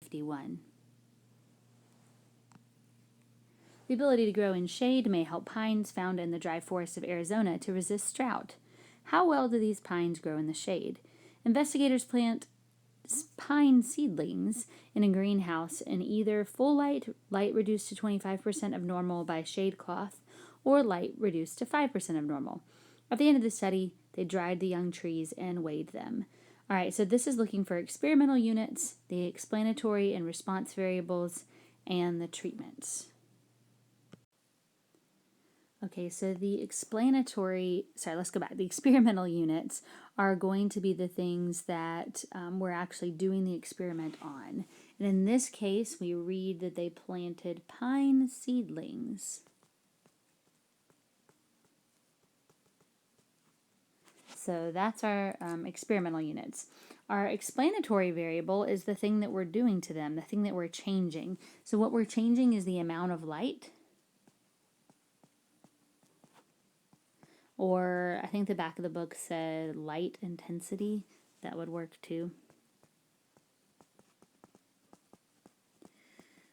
51. The ability to grow in shade may help pines found in the dry forests of Arizona to resist drought. How well do these pines grow in the shade? Investigators plant pine seedlings in a greenhouse in either full light reduced to 25% of normal by shade cloth, or light reduced to 5% of normal. At the end of the study, they dried the young trees and weighed them. All right, so this is looking for experimental units, the explanatory and response variables, and the treatments. Okay, so the experimental units are going to be the things that we're actually doing the experiment on. And in this case, we read that they planted pine seedlings. So that's our experimental units. Our explanatory variable is the thing that we're doing to them, the thing that we're changing. So what we're changing is the amount of light. Or I think the back of the book said light intensity. That would work too.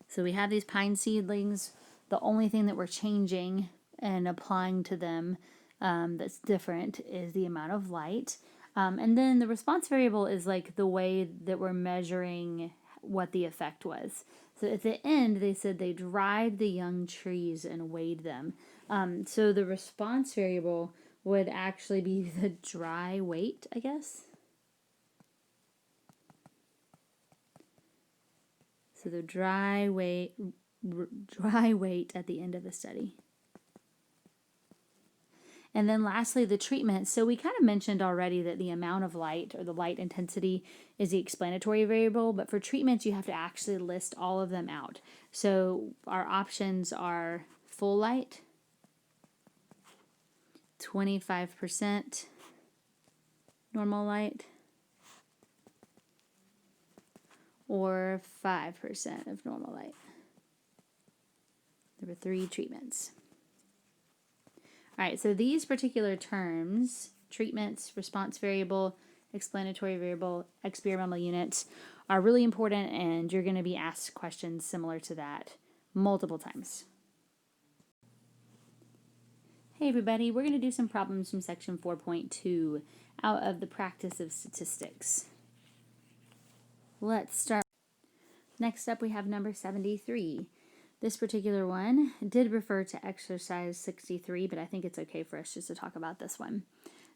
So we have these pine seedlings. The only thing that we're changing and applying to them that's different is the amount of light. And then the response variable is like the way that we're measuring what the effect was. So at the end, they said they dried the young trees and weighed them. So the response variable would actually be the dry weight, I guess. So the dry weight at the end of the study. And then lastly, the treatment. So we kind of mentioned already that the amount of light or the light intensity is the explanatory variable, but for treatments, you have to actually list all of them out. So our options are full light, 25% normal light, or 5% of normal light. There were 3 treatments. All right, so these particular terms, treatments, response variable, explanatory variable, experimental units, are really important, and you're going to be asked questions similar to that multiple times. Hey everybody, we're going to do some problems from section 4.2 out of the practice of statistics. Let's start. Next up we have number 73. This particular one did refer to exercise 63, but I think it's okay for us just to talk about this one.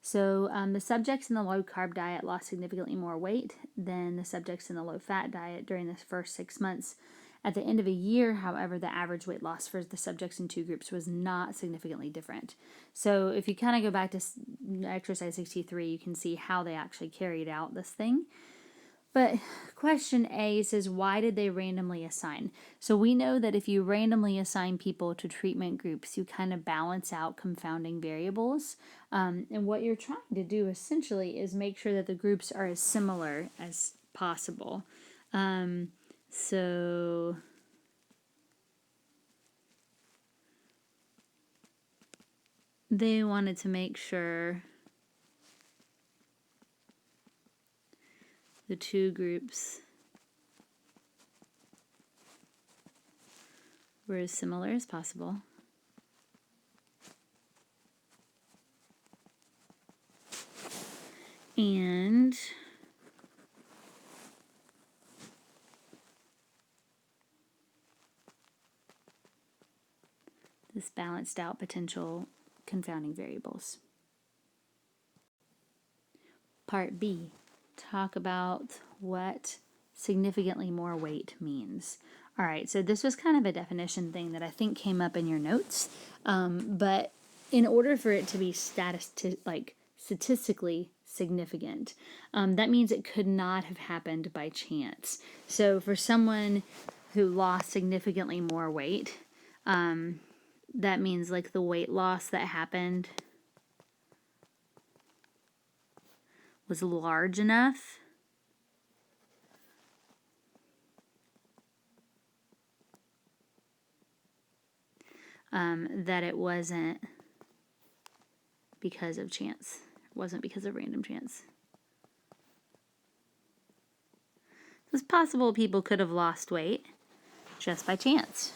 So the subjects in the low-carb diet lost significantly more weight than the subjects in the low-fat diet during the first 6 months. At the end of a year, however, the average weight loss for the subjects in 2 groups was not significantly different. So if you kind of go back to exercise 63, you can see how they actually carried out this thing. But question A says, why did they randomly assign? So we know that if you randomly assign people to treatment groups, you kind of balance out confounding variables. And what you're trying to do essentially is make sure that the groups are as similar as possible. So they wanted to make sure the 2 groups were as similar as possible. And this balanced out potential confounding variables. Part B. Talk about what significantly more weight means. All right, so this was kind of a definition thing that I think came up in your notes, but in order for it to be statistically significant, that means it could not have happened by chance. So for someone who lost significantly more weight, that means like the weight loss that happened was large enough that it wasn't because of chance. It wasn't because of random chance. It's possible people could have lost weight just by chance,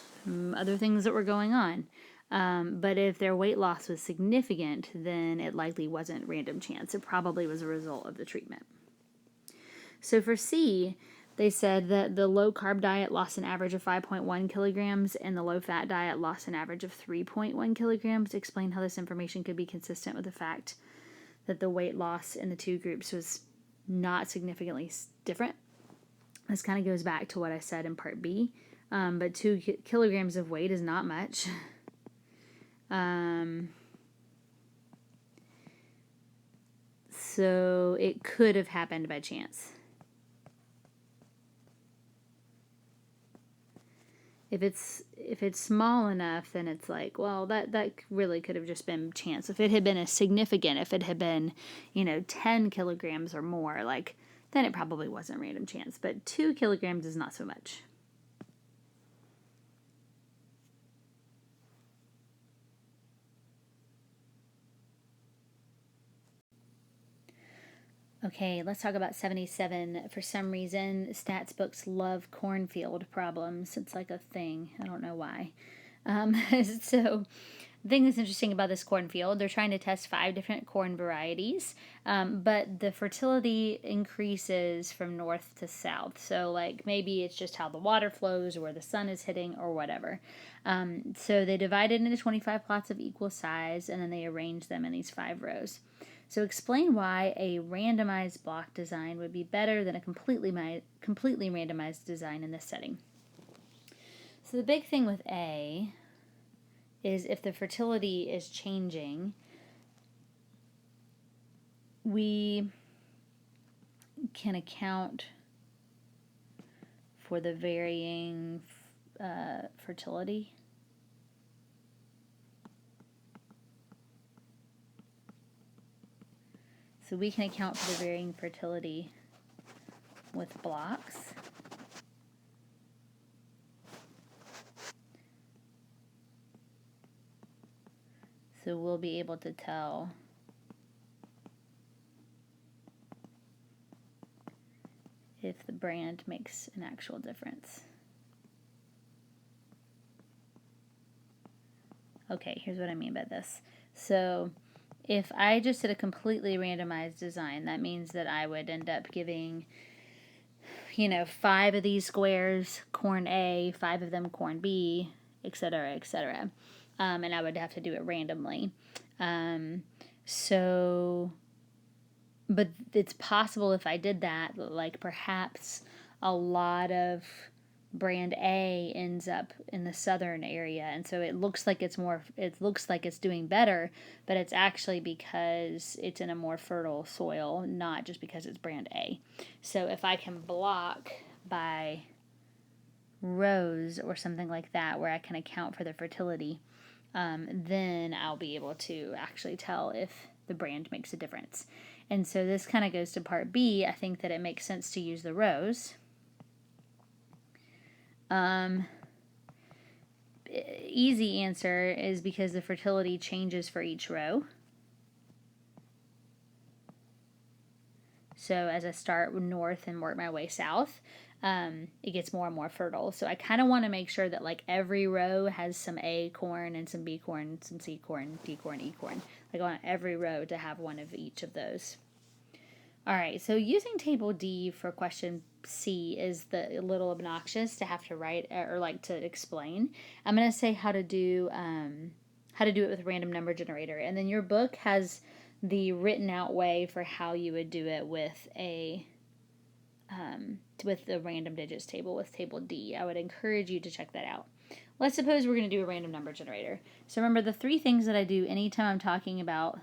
other things that were going on. But if their weight loss was significant, then it likely wasn't random chance. It probably was a result of the treatment. So for C, they said that the low-carb diet lost an average of 5.1 kilograms and the low-fat diet lost an average of 3.1 kilograms. Explain how this information could be consistent with the fact that the weight loss in the two groups was not significantly different. This kind of goes back to what I said in part B, but 2 kilograms of weight is not much. So it could have happened by chance. If it's small enough, then it's like, well, that really could have just been chance. If it had been if it had been, 10 kilograms or more, like, then it probably wasn't random chance. But 2 kilograms is not so much. Okay, let's talk about 77. For some reason, stats books love cornfield problems. It's like a thing. I don't know why. So the thing that's interesting about this cornfield, they're trying to test 5 different corn varieties, but the fertility increases from north to south. So, like, maybe it's just how the water flows or where the sun is hitting or whatever. So they divided into 25 plots of equal size, and then they arranged them in these 5 rows. So explain why a randomized block design would be better than a completely randomized design in this setting. So the big thing with A is if the fertility is changing, we can account for the varying fertility. So we can account for the varying fertility with blocks. So we'll be able to tell if the brand makes an actual difference. Okay, here's what I mean by this. So if I just did a completely randomized design, that means that I would end up giving, 5 of these squares corn A, 5 of them corn B, etc., etc. And I would have to do it randomly. But it's possible if I did that, like perhaps a lot of brand A ends up in the southern area, and so it looks like it's doing better, but it's actually because it's in a more fertile soil, not just because it's brand A. So if I can block by rows or something like that where I can account for the fertility, then I'll be able to actually tell if the brand makes a difference. And so this kind of goes to part B. I think that it makes sense to use the rows. Easy answer is because the fertility changes for each row. So as I start north and work my way south, it gets more and more fertile. So I kind of want to make sure that like every row has some A corn and some B corn, some C corn, D corn, E corn. Like I want every row to have one of each of those. All right, so using table D for question C is a little obnoxious to have to write or like to explain. I'm going to say how to do it with random number generator, and then your book has the written out way for how you would do it with the random digits table with table D. I would encourage you to check that out. Let's suppose we're going to do a random number generator. So remember the 3 things that I do anytime I'm talking about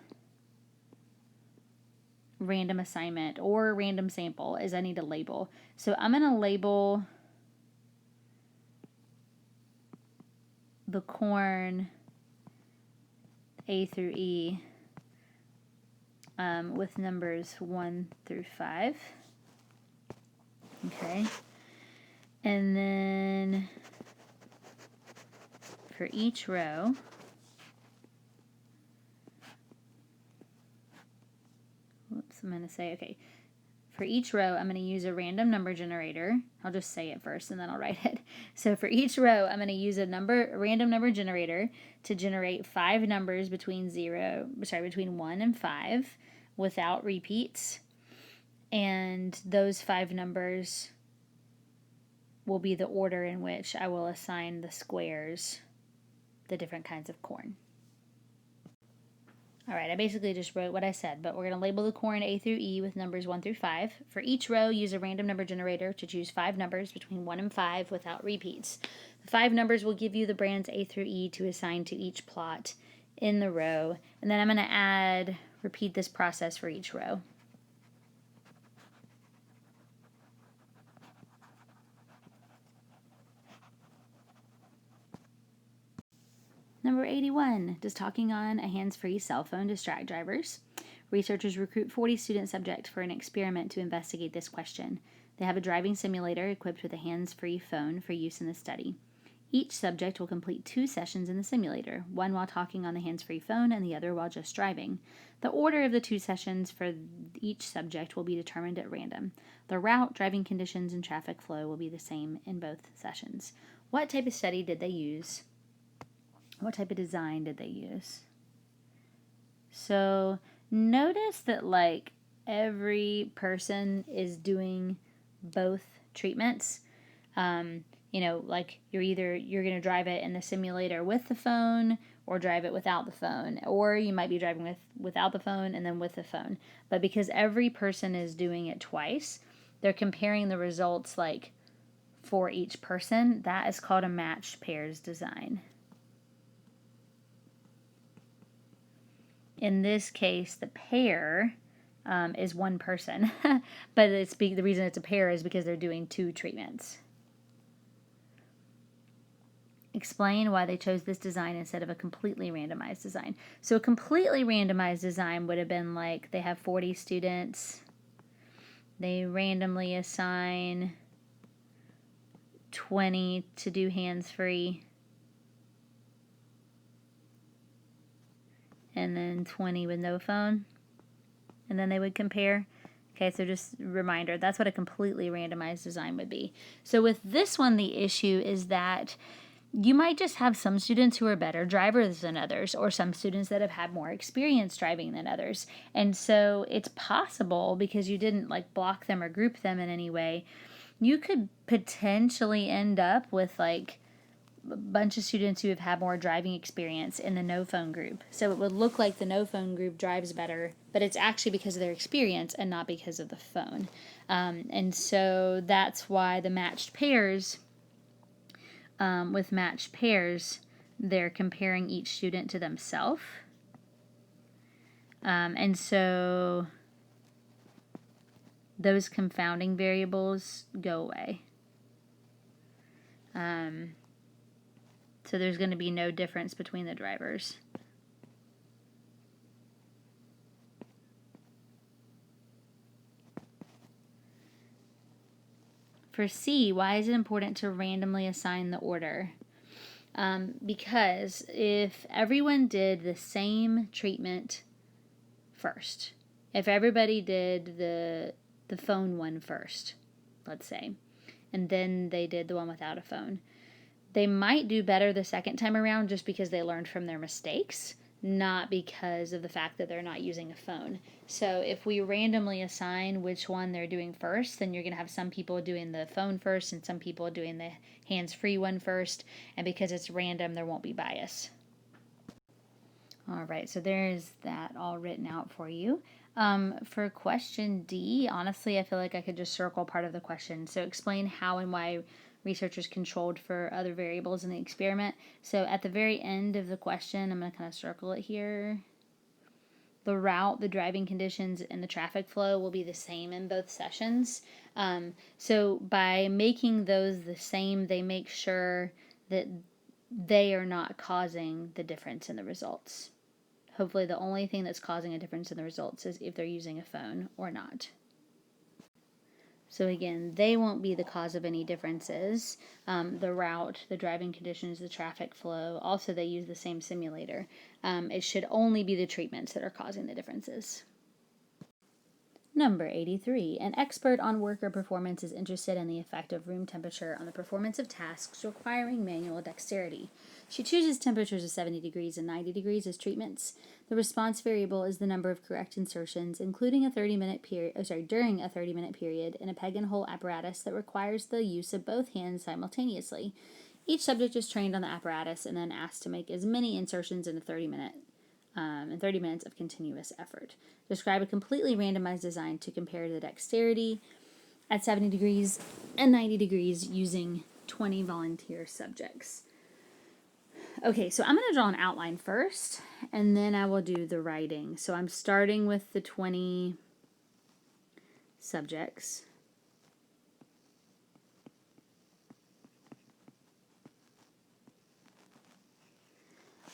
random assignment or random sample is I need to label. So I'm going to label the corn A through E with numbers 1 through 5. Okay. And then for each row, I'm going to say, okay, For each row, I'm going to use a random number generator. I'll just say it first and then I'll write it. So for each row, I'm going to use a random number generator to generate 5 numbers between 1 and 5 without repeats. And those 5 numbers will be the order in which I will assign the squares the different kinds of corn. All right, I basically just wrote what I said, but we're going to label the corn A through E with numbers 1 through 5. For each row, use a random number generator to choose 5 numbers between 1 and 5 without repeats. The 5 numbers will give you the brands A through E to assign to each plot in the row. And then I'm going to repeat this process for each row. Number 81, does talking on a hands-free cell phone distract drivers? Researchers recruit 40 student subjects for an experiment to investigate this question. They have a driving simulator equipped with a hands-free phone for use in the study. Each subject will complete 2 sessions in the simulator, one while talking on the hands-free phone and the other while just driving. The order of the 2 sessions for each subject will be determined at random. The route, driving conditions, and traffic flow will be the same in both sessions. What type of study did they use? What type of design did they use? So notice that like every person is doing both treatments. Like you're going to drive it in the simulator with the phone or drive it without the phone, or you might be driving without the phone and then with the phone. But because every person is doing it twice, they're comparing the results like for each person. That is called a matched pairs design. In this case, the pair is one person, but the reason it's a pair is because they're doing 2 treatments. Explain why they chose this design instead of a completely randomized design. So a completely randomized design would have been like they have 40 students. They randomly assign 20 to do hands-free. And then 20 with no phone, and then they would compare. Okay, so just a reminder, that's what a completely randomized design would be. So with this one, the issue is that you might just have some students who are better drivers than others, or some students that have had more experience driving than others. And so it's possible, because you didn't like block them or group them in any way, you could potentially end up with like a bunch of students who have had more driving experience in the no phone group. So it would look like the no phone group drives better, but it's actually because of their experience and not because of the phone. And so that's why the matched pairs, with matched pairs, they're comparing each student to themselves. And so those confounding variables go away. So there's going to be no difference between the drivers. For C, why is it important to randomly assign the order? Because if everyone did the same treatment first, if everybody did the phone one first, let's say, and then they did the one without a phone, they might do better the second time around just because they learned from their mistakes, not because of the fact that they're not using a phone. So if we randomly assign which one they're doing first, then you're going to have some people doing the phone first and some people doing the hands-free one first. And because it's random, there won't be bias. All right, so there's that all written out for you. For question D, honestly, I feel like I could just circle part of the question. So explain how and why researchers controlled for other variables in the experiment. So at the very end of the question, I'm going to kind of circle it here. The route, the driving conditions, and the traffic flow will be the same in both sessions. So by making those the same, they make sure that they are not causing the difference in the results. Hopefully the only thing that's causing a difference in the results is if they're using a phone or not. So again, they won't be the cause of any differences. The route, the driving conditions, the traffic flow, also they use the same simulator. It should only be the treatments that are causing the differences. Number 83. An expert on worker performance is interested in the effect of room temperature on the performance of tasks requiring manual dexterity. She chooses temperatures of 70 degrees and 90 degrees as treatments. The response variable is the number of correct insertions, including a 30-minute period, during a 30-minute period in a peg and hole apparatus that requires the use of both hands simultaneously. Each subject is trained on the apparatus and then asked to make as many insertions in 30 minutes of continuous effort. Describe a completely randomized design to compare the dexterity at 70 degrees and 90 degrees using 20 volunteer subjects. Okay, so I'm going to draw an outline first, and then I will do the writing. So I'm starting with the 20 subjects.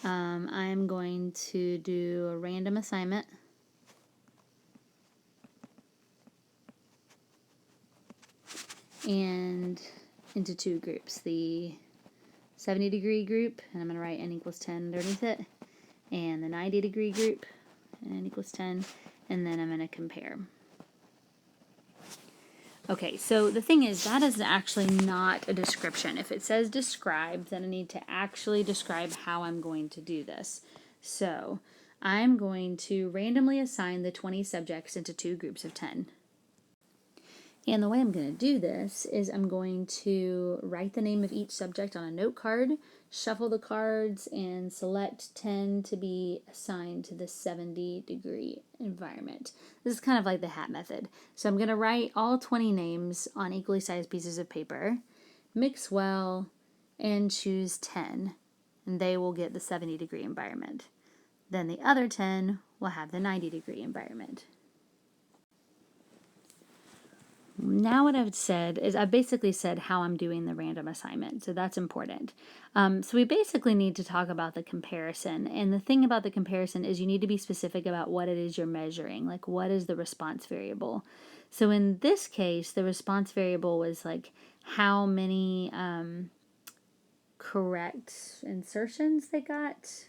I'm going to do a random assignment. And into two groups, the 70-degree group, and I'm going to write n equals 10 underneath it, and the 90-degree group, and n equals 10, and then I'm going to compare. Okay, so the thing is, that is actually not a description. If it says describe, then I need to actually describe how I'm going to do this. So I'm going to randomly assign the 20 subjects into two groups of 10. And the way I'm going to do this is I'm going to write the name of each subject on a note card, shuffle the cards, and select 10 to be assigned to the 70-degree environment. This is kind of like the hat method. So I'm going to write all 20 names on equally sized pieces of paper, mix well, and choose 10, and they will get the 70-degree environment. Then the other 10 will have the 90-degree environment. Now what I've said is I basically said how I'm doing the random assignment, so that's important. So we basically need to talk about the comparison, and the thing about the comparison is you need to be specific about what it is you're measuring, like what is the response variable. So in this case, the response variable was like how many correct insertions they got.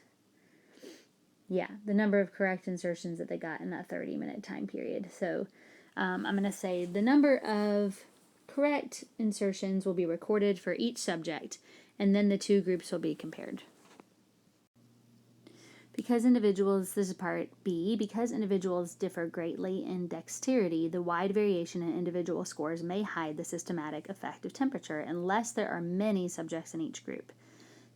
Yeah, the number of correct insertions that they got in that 30-minute time period. So I'm going to say the number of correct insertions will be recorded for each subject, and then the two groups will be compared. Because individuals, this is part B, because individuals differ greatly in dexterity, the wide variation in individual scores may hide the systematic effect of temperature unless there are many subjects in each group.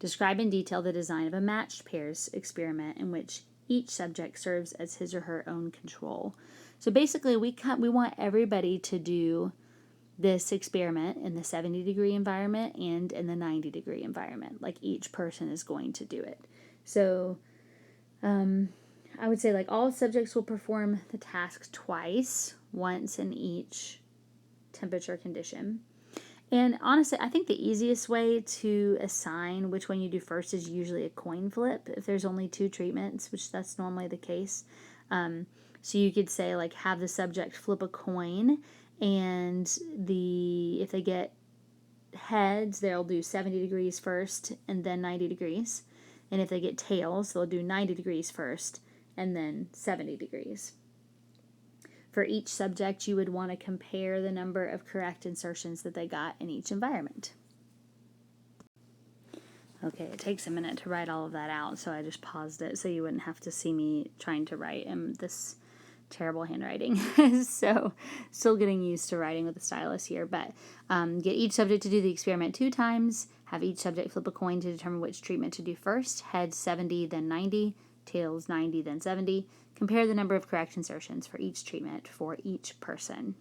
Describe in detail the design of a matched pairs experiment in which each subject serves as his or her own control. So basically, we want everybody to do this experiment in the 70-degree environment and in the 90-degree environment. Like each person is going to do it. So I would say like all subjects will perform the task twice, once in each temperature condition. And honestly, I think the easiest way to assign which one you do first is usually a coin flip if there's only two treatments, which that's normally the case. So you could say like have the subject flip a coin, and if they get heads, they'll do 70 degrees first and then 90 degrees. And if they get tails, they'll do 90 degrees first and then 70 degrees. For each subject, you would want to compare the number of correct insertions that they got in each environment. Okay, it takes a minute to write all of that out, so I just paused it so you wouldn't have to see me trying to write in this terrible handwriting. So, still getting used to writing with a stylus here, but get each subject to do the experiment 2 times, have each subject flip a coin to determine which treatment to do first, heads 70, then 90, tails 90, then 70. Compare the number of correct insertions for each treatment for each person.